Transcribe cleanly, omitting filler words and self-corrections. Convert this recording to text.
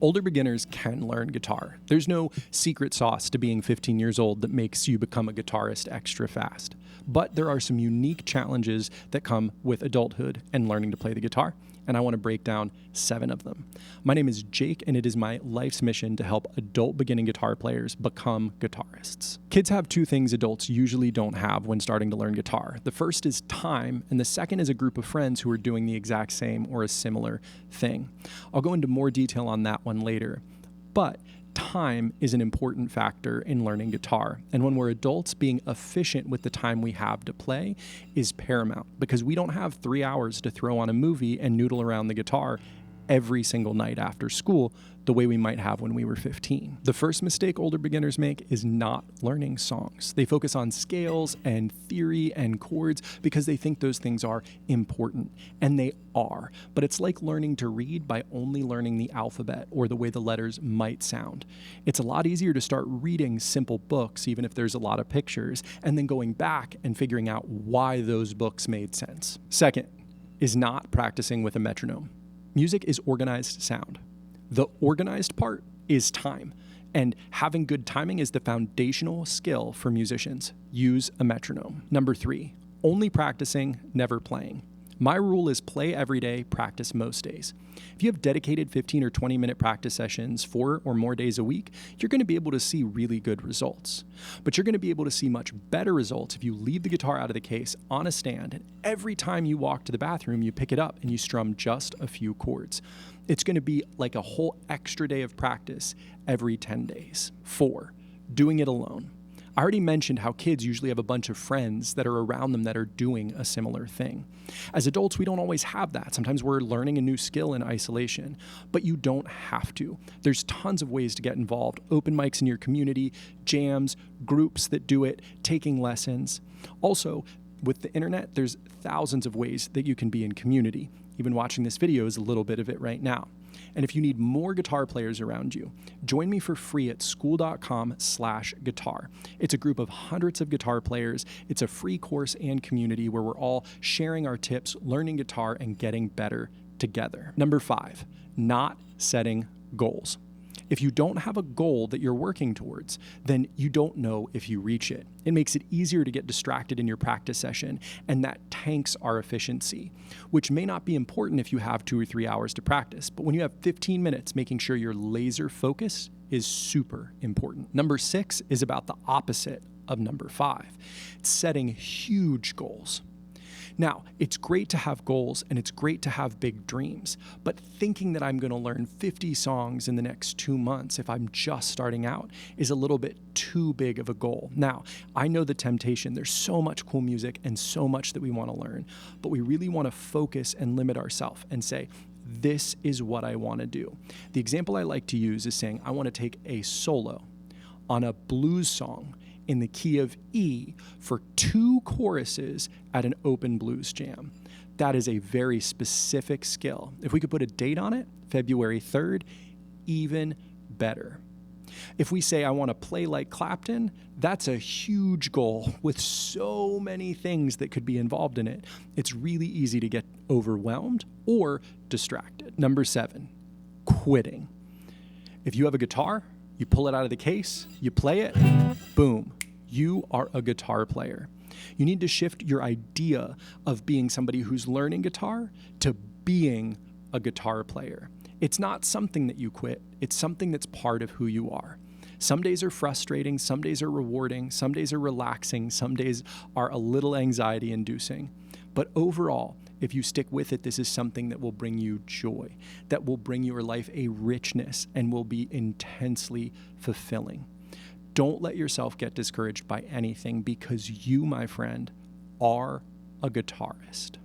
Older beginners can learn guitar. There's no secret sauce to being 15 years old that makes you become a guitarist extra fast. But there are some unique challenges that come with adulthood and learning to play the guitar, and I want to break down 7 of them. My name is Jake, and it is my life's mission to help adult beginning guitar players become guitarists. Kids have 2 things adults usually don't have when starting to learn guitar. The first is time, and the second is a group of friends who are doing the exact same or a similar thing. I'll go into more detail on that one later, but time is an important factor in learning guitar, and when we're adults, being efficient with the time we have to play is paramount, because we don't have 3 hours to throw on a movie and noodle around the guitar every single night after school the way we might have when we were 15. The first mistake older beginners make is not learning songs. They focus on scales and theory and chords because they think those things are important, and they are. But it's like learning to read by only learning the alphabet or the way the letters might sound. It's a lot easier to start reading simple books, even if there's a lot of pictures, and then going back and figuring out why those books made sense. Second is not practicing with a metronome. Music is organized sound. The organized part is time, and having good timing is the foundational skill for musicians. Use a metronome. Number 3, only practicing, never playing. My rule is play every day, practice most days. If you have dedicated 15 or 20-minute practice sessions 4 or more days a week, you're going to be able to see really good results. But you're going to be able to see much better results if you leave the guitar out of the case on a stand, and every time you walk to the bathroom, you pick it up and you strum just a few chords. It's going to be like a whole extra day of practice every 10 days. 4, doing it alone. I already mentioned how kids usually have a bunch of friends that are around them that are doing a similar thing. As adults, we don't always have that. Sometimes we're learning a new skill in isolation, but you don't have to. There's tons of ways to get involved. Open mics in your community, jams, groups that do it, taking lessons. Also, with the internet, there's thousands of ways that you can be in community. Even watching this video is a little bit of it right now. And if you need more guitar players around you, join me for free at school.com/guitar. It's a group of hundreds of guitar players. It's a free course and community where we're all sharing our tips, learning guitar, and getting better together. Number 5, not setting goals. If you don't have a goal that you're working towards, then you don't know if you reach it. It makes it easier to get distracted in your practice session, and that tanks our efficiency, which may not be important if you have 2 or 3 hours to practice. But when you have 15 minutes, making sure you're laser focused is super important. Number 6 is about the opposite of number 5. It's setting huge goals. Now, it's great to have goals and it's great to have big dreams, but thinking that I'm going to learn 50 songs in the next 2 months if I'm just starting out is a little bit too big of a goal. Now, I know the temptation. There's so much cool music and so much that we want to learn, but we really want to focus and limit ourselves and say, this is what I want to do. The example I like to use is saying, I want to take a solo on a blues song in the key of E for 2 choruses at an open blues jam. That is a very specific skill. If we could put a date on it, February 3rd, even better. If we say, I want to play like Clapton, that's a huge goal with so many things that could be involved in it. It's really easy to get overwhelmed or distracted. Number 7, quitting. If you have a guitar, you pull it out of the case, you play it, boom, you are a guitar player. You need to shift your idea of being somebody who's learning guitar to being a guitar player. It's not something that you quit, it's something that's part of who you are. Some days are frustrating, some days are rewarding, some days are relaxing, some days are a little anxiety-inducing. But overall, if you stick with it, this is something that will bring you joy, that will bring your life a richness and will be intensely fulfilling. Don't let yourself get discouraged by anything because you, my friend, are a guitarist.